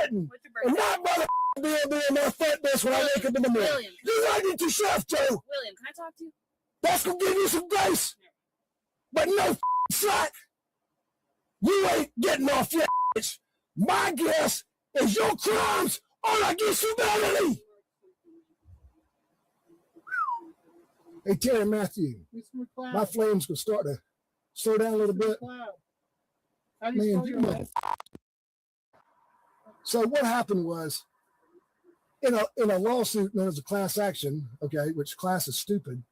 sweating. And my mother being my foot this when I wake up in the morning. William, You like it yourself, Joe. William, can I talk to you? That's going to give you some grace. But no slack. You ain't getting off your ass. My guess is your crimes are against humanity. Hey, Terry Matthew, my flames could start to slow down a little bit. Man, you know. So what happened was, in a lawsuit known as a class action, okay, which class is stupid,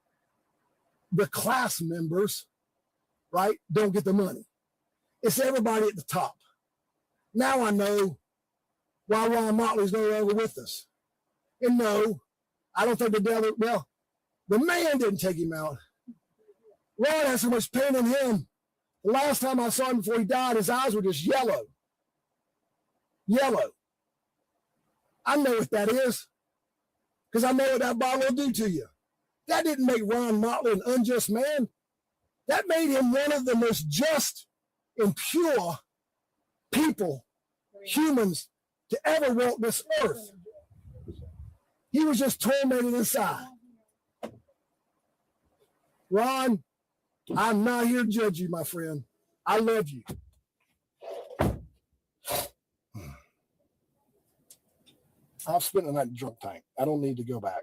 the class members, right, don't get the money. It's everybody at the top. Now I know why Ron Motley's no longer with us. And no, I don't think the devil, well, the man didn't take him out. Ron has so much pain in him. The last time I saw him before he died, his eyes were just yellow. Yellow. I know what that is, because I know what that bottle will do to you. That didn't make Ron Motley an unjust man. That made him one of the most just and pure people, humans, to ever walk this earth. He was just tormented inside. Ron, I'm not here to judge you, my friend. I love you. I've spent the night in the drunk tank. I don't need to go back.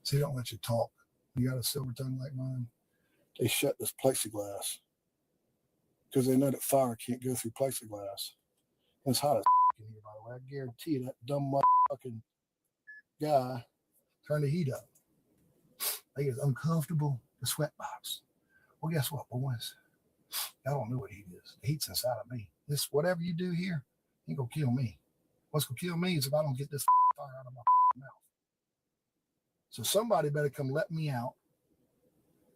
See, they don't let you talk. You got a silver tongue like mine. They shut this plexiglass because they know that fire can't go through plexiglass. And it's hot as in here, by the way. I guarantee you that dumb motherfucking guy turned the heat up. They get uncomfortable, the sweat box. Well, guess what, boys? I don't know what heat is. The heat's inside of me. This, whatever you do here, ain't gonna kill me. What's gonna kill me is if I don't get this fire out of my mouth. So somebody better come let me out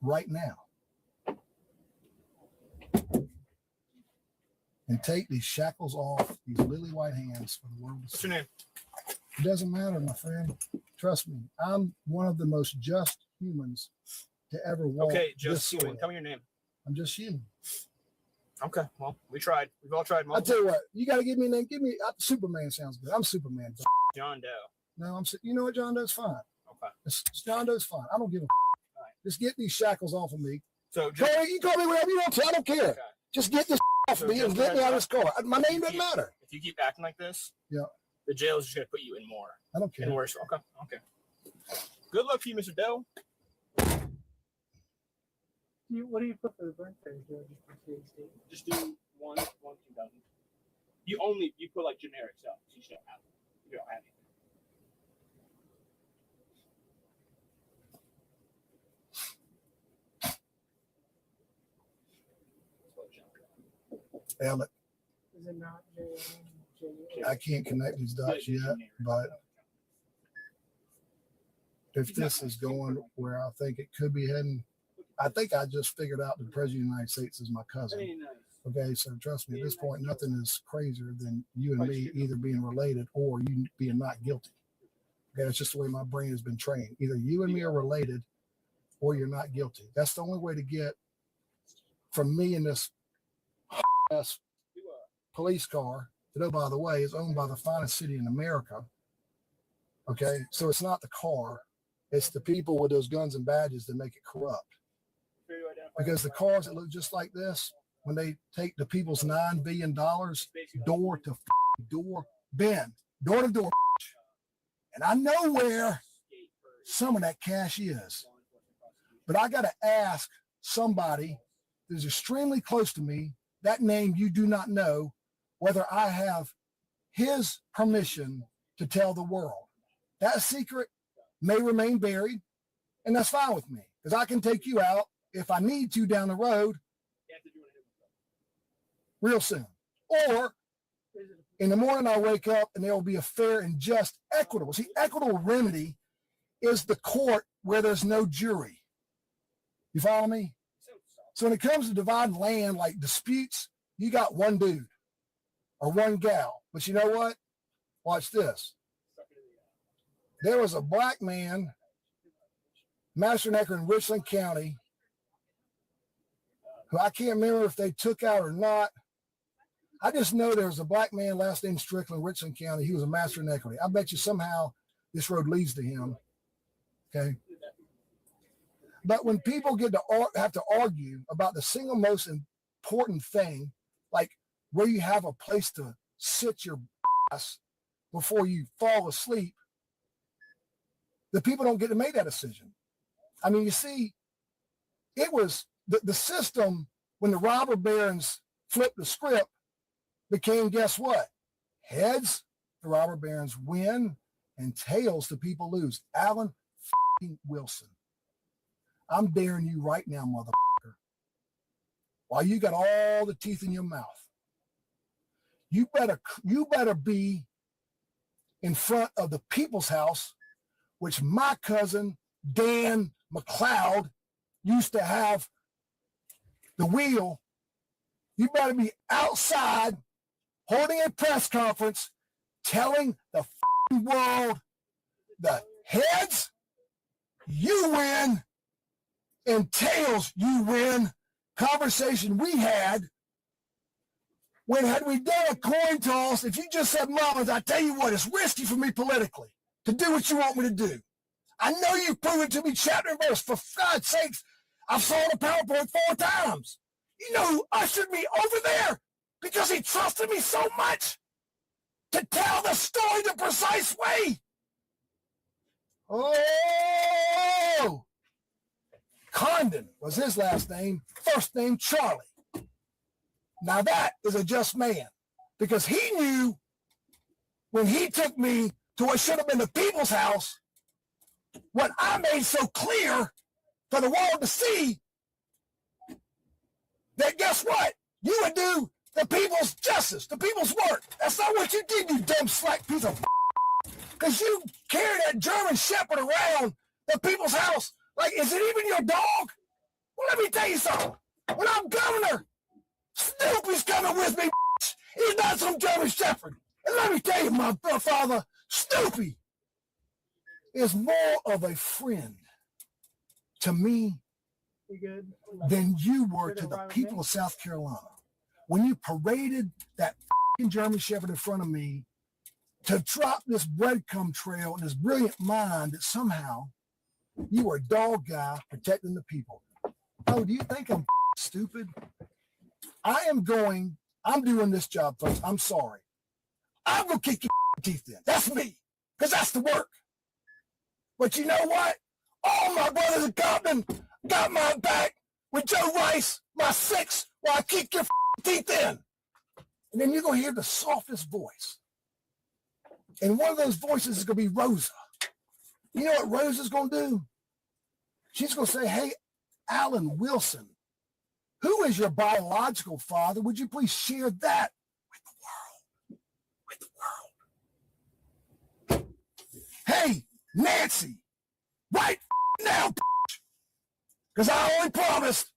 right now and take these shackles off these lily white hands for the world to see. What's your name? It doesn't matter, my friend. Trust me. I'm one of the most just humans to ever walk. Okay, just this human. soil. Tell me your name. I'm just human. Okay, well, we tried. We've all tried. I'll tell you what. You got to give me a name. Give me Superman. Sounds good. I'm Superman. John Doe. No, you know what? John Doe's fine. Okay. John Doe's fine. I don't give a right. Just get these shackles off of me. So you call me whatever you want to. I don't care. Okay. Just get this off of me and get me out of this car. My name doesn't matter. If you keep acting like this, yeah, the jail is just going to put you in more. I don't care. And worse. Okay. Okay. Good luck to you, Mr. Doe. What do you put for the birthday, Joe? Just do one 2,000. You put like generic stuff. So you don't have anything. Alec. Is it not J? I can't connect these dots yet, but if this is going where I think it could be heading, I think I just figured out that the President of the United States is my cousin. Okay, so trust me, at this point, nothing is crazier than you and me either being related or you being not guilty. Okay, that's just the way my brain has been trained. Either you and me are related or you're not guilty. That's the only way to get from me in this police car that, oh, by the way, is owned by the finest city in America. Okay, so it's not the car, it's the people with those guns and badges that make it corrupt. Because the cars that look just like this, when they take the people's $9 billion door to door, bend, door to door, and I know where some of that cash is. But I got to ask somebody that's extremely close to me, that name you do not know, whether I have his permission to tell the world. That secret may remain buried, and that's fine with me, because I can take you out if I need to down the road real soon. Or in the morning I wake up and there will be a fair and just equitable. See, equitable remedy is the court where there's no jury. You follow me? So when it comes to dividing land, like disputes, you got one dude or one gal. But you know what? Watch this. There was a black man, master necker in Richland County, who I can't remember if they took out or not. I just know there was a black man, last name Strickland, Richland County. He was a master necker. I bet you somehow this road leads to him. Okay. But when people get to have to argue about the single most important thing, like where you have a place to sit your ass before you fall asleep, the people don't get to make that decision. I mean, you see, it was the system when the robber barons flipped the script became, guess what? Heads, the robber barons win, and tails, the people lose. Alan Wilson, I'm daring you right now, motherfucker, while you got all the teeth in your mouth, you better be in front of the people's house, which my cousin Dan McLeod used to have the wheel. You better be outside holding a press conference telling the world, the heads, you win, and tails, you win. Conversation we had when had we done a coin toss, if you just said Mullins, I tell you what, it's risky for me politically to do what you want me to do. I know you've proven to me chapter and verse. For God's sakes, I've saw the PowerPoint 4 times. You know who ushered me over there because he trusted me so much to tell the story the precise way. Oh, Condon was his last name, first name Charlie. Now that is a just man, because he knew when he took me to what should have been the people's house, what I made so clear for the world to see, that guess what? You would do the people's justice, the people's work. That's not what you did, you dumb slack piece of because you carry that German Shepherd around the people's house like, is it even your dog? Well, let me tell you something. When I'm governor, Snoopy's coming with me. He's not some German Shepherd. And let me tell you, my father, Snoopy is more of a friend to me than you were to the people of South Carolina. When you paraded that German Shepherd in front of me to drop this breadcrumb trail in this brilliant mind that somehow you were a dog guy protecting the people. Oh, do you think I'm stupid? I'm doing this job, folks. I'm sorry. I'm going to kick your teeth in. That's me, because that's the work. But you know what? All my brothers in Compton got my back with Joe Rice, my 6, while I kick your teeth in. And then you're going to hear the softest voice. And one of those voices is going to be Rosa. You know what Rosa's going to do? She's going to say, hey, Alan Wilson, who is your biological father? Would you please share that with the world? With the world. Hey, Nancy, right now, because I only promised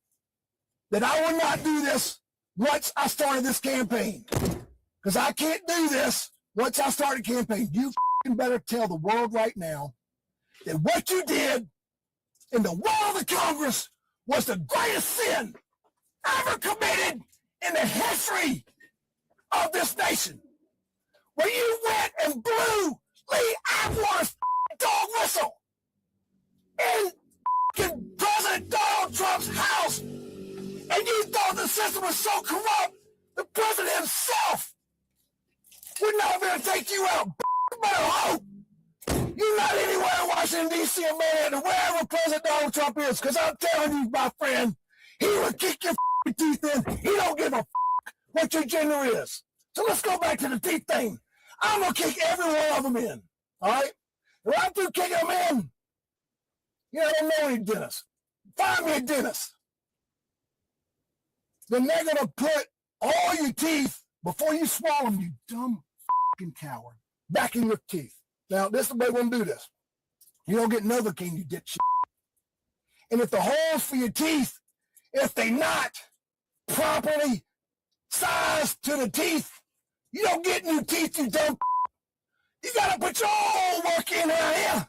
that I would not do this once I started this campaign. Because I can't do this once I start a campaign. You better tell the world right now that what you did in the wall of the Congress was the greatest sin ever committed in the history of this nation. Where you went and blew Lee Atwater's dog whistle in President Donald Trump's house, and you thought the system was so corrupt, the president himself would not be able to take you out. You better hope you're not anywhere in Washington, D.C. or Manhattan, wherever President Donald Trump is, because I'm telling you, my friend, he will kick your teeth in. He don't give a what your gender is. So let's go back to the teeth thing. I'm going to kick every one of them in, all right? When I'm through kicking them in, I don't know any dentist. Find me a dentist. Then they're going to put all your teeth, before you swallow them, you dumb coward, back in your teeth. Now, this is the way we're going to do this. You don't get Novocaine, you dipshit. And if the holes for your teeth, if they not properly size to the teeth. You don't get new teeth, you dumb. You gotta put your own work in here.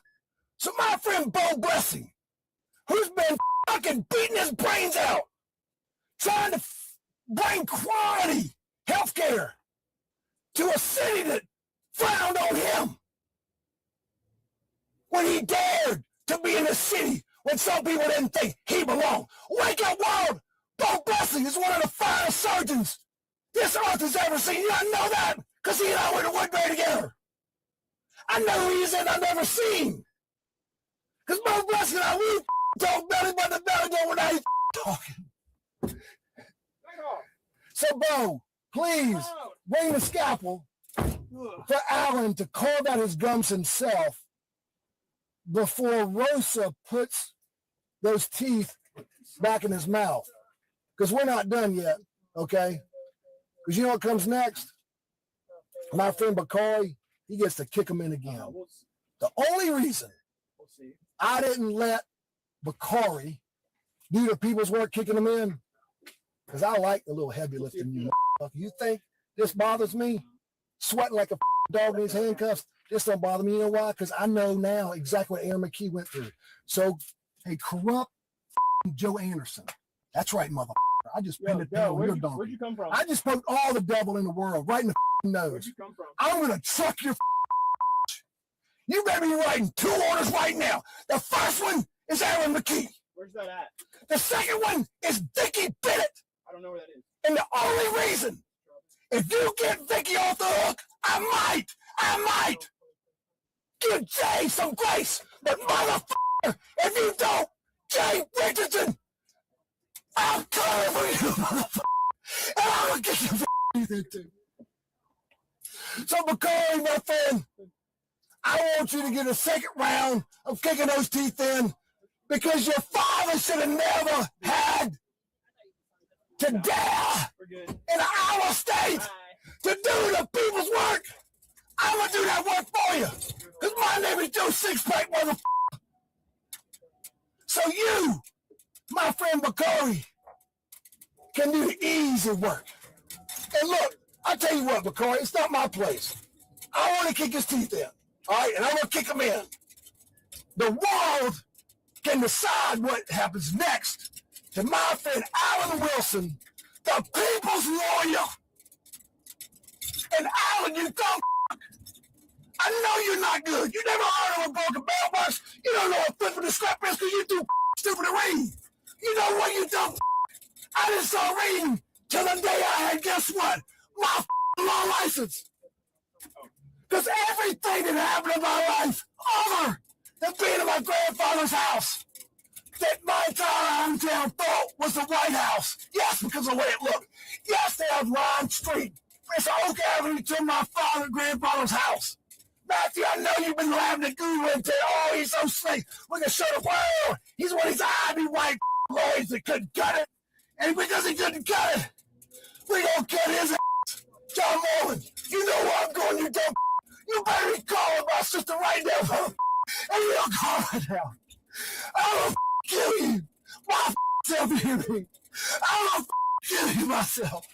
So my friend Bo Blessing, who's been fucking beating his brains out, trying to bring quality healthcare to a city that frowned on him when he dared to be in a city when some people didn't think he belonged. Wake up, world! Bo Blessing is one of the finest surgeons this earth has ever seen. You don't know that because he and I went to Woodbury together. I know who he is and I've never seen. Because Bo Blessing and I, we talk belly but the belly don't when I ain't talking. So, Bo, please bring the scalpel for Alan to carve out his gums himself before Rosa puts those teeth back in his mouth. Because we're not done yet, okay? Because you know what comes next? My friend Bakari, he gets to kick him in again. The only reason I didn't let Bakari do the people's work kicking him in, because I like the little heavy lifting you. You think this bothers me? Sweating like a dog in his handcuffs? This don't bother me. You know why? Because I know now exactly what Aaron McKee went through. So, hey, corrupt Joe Anderson. That's right, motherfucker. I just pinned it down on your donkey. Where'd you come from? I just poked all the devil in the world right in the nose. Where'd you come from? I'm going to truck your You better be writing 2 orders right now. The first one is Aaron McKee. Where's that at? The second one is Vicky Bennett. I don't know where that is. And the only reason, if you get Vicky off the hook, I might give Jay some grace. But motherfucker, if you don't, Jay Richardson, I'll come for you, motherfucker. And I'm going to get your teeth in too. So, Bakari, my friend, I want you to get a second round of kicking those teeth in because your father should have never had to dare in our state to do the people's work. I'm going to do that work for you because my name is Joe Sixpack, motherfucker. So you, my friend Bakari, can do the easy work. And look, I'll tell you what, Bakari, it's not my place. I want to kick his teeth in. All right, and I'm going to kick him in. The world can decide what happens next to my friend Alan Wilson, the people's lawyer. And Alan, you dumb I know you're not good. You never heard of a broken bell box. You don't know what flipping the scrap is because you're too stupid to read. You know what, you dumb I didn't start reading till the day I had, guess what? My law license. Because everything that happened in my life, other than being in my grandfather's house, that my entire hometown thought was the White House. Yes, because of the way it looked. Yes, they have Lime Street. It's Oak Avenue to my grandfather's house. Matthew, I know you've been laughing at Google and saying, oh, he's so slick. We can show the world. He's one of these Ivy white lawyers that couldn't cut it. And because he couldn't cut it, we gonna cut his ass. John Mullins, you know where I'm going, you dumb. You better be calling my sister right now, and you don't call her now. I'm gonna kill you. Myself, hear me. I'm gonna kill you myself.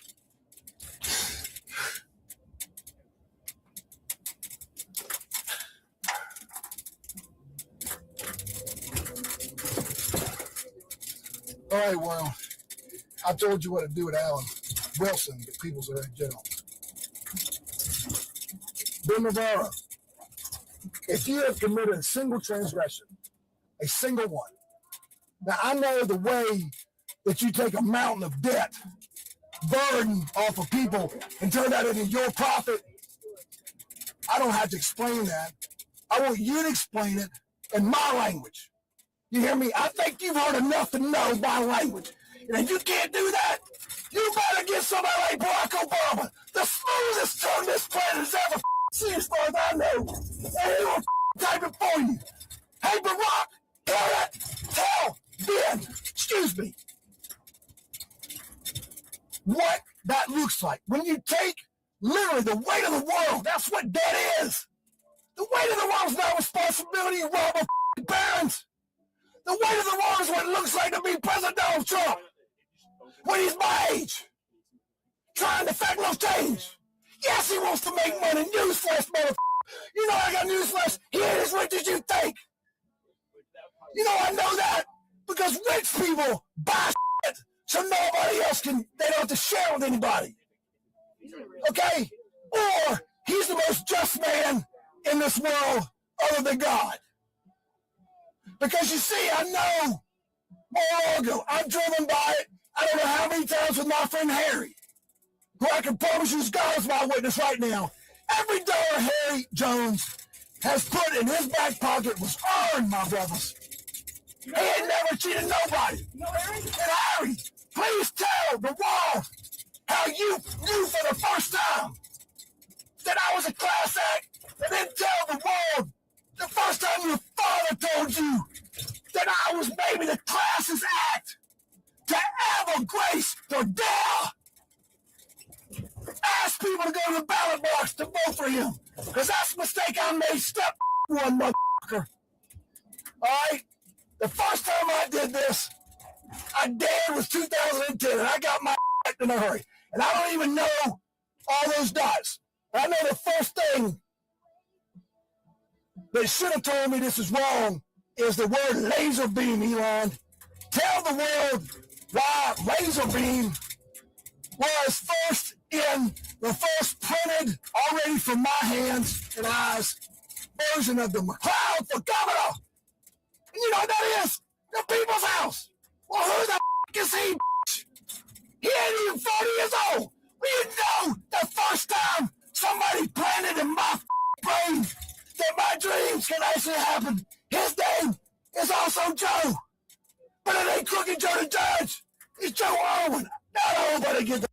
All right, well, I told you what to do with Alan Wilson, the people's attorney general. Ben Navarro, if you have committed a single transgression, a single one, now I know the way that you take a mountain of debt, burden off of people, and turn that into your profit, I don't have to explain that. I want you to explain it in my language. You hear me? I think you've heard enough to know my language. And if you can't do that, you better get somebody like Barack Obama, the smoothest tongue this planet has ever seen as far as I know. And he will type it for you. Hey, Barack, hear that? Tell Ben, excuse me, what that looks like. When you take literally the weight of the world, that's what debt is. The weight of the world is not responsibility of robber barons. The weight of the world is what it looks like to be President Donald Trump when he's my age. trying to affect no change. Yes, he wants to make money. Newsflash, motherfucker. You know I got newsflash. He ain't as rich as you think. You know I know that because rich people buy shit so nobody else can, they don't have to share with anybody. Okay? Or he's the most just man in this world other than God. Because you see, I know Mar-a-Lago. I've driven by it, I don't know how many times with my friend Harry, who I can promise you is God is my witness right now. Every dollar Harry Jones has put in his back pocket was earned, my brothers. He ain't never cheated nobody. And Harry, please tell the world how you knew for the first time that I was a class act, and then tell the world the first time your father told you that I was maybe the class's act to ever grace or dare ask people to go to the ballot box to vote for him. Because that's the mistake I made. Step one, motherfucker. Alright? The first time I did this, I dared was 2010, and I got my act in a hurry. And I don't even know all those dots. I know the first thing they should have told me this is wrong is the word laser beam, Elon. Tell the world why laser beam was first in the first printed, already from my hands and eyes, version of the McLeod for governor. And you know what that is? The people's house. Well, who the is he, bitch? He ain't even 40 years old. Well, you know the first time somebody planted in my brain that my dreams can actually happen. His name is also Joe. But it ain't Crooked Joe the Judge. It's Joe Owen. Not nobody get the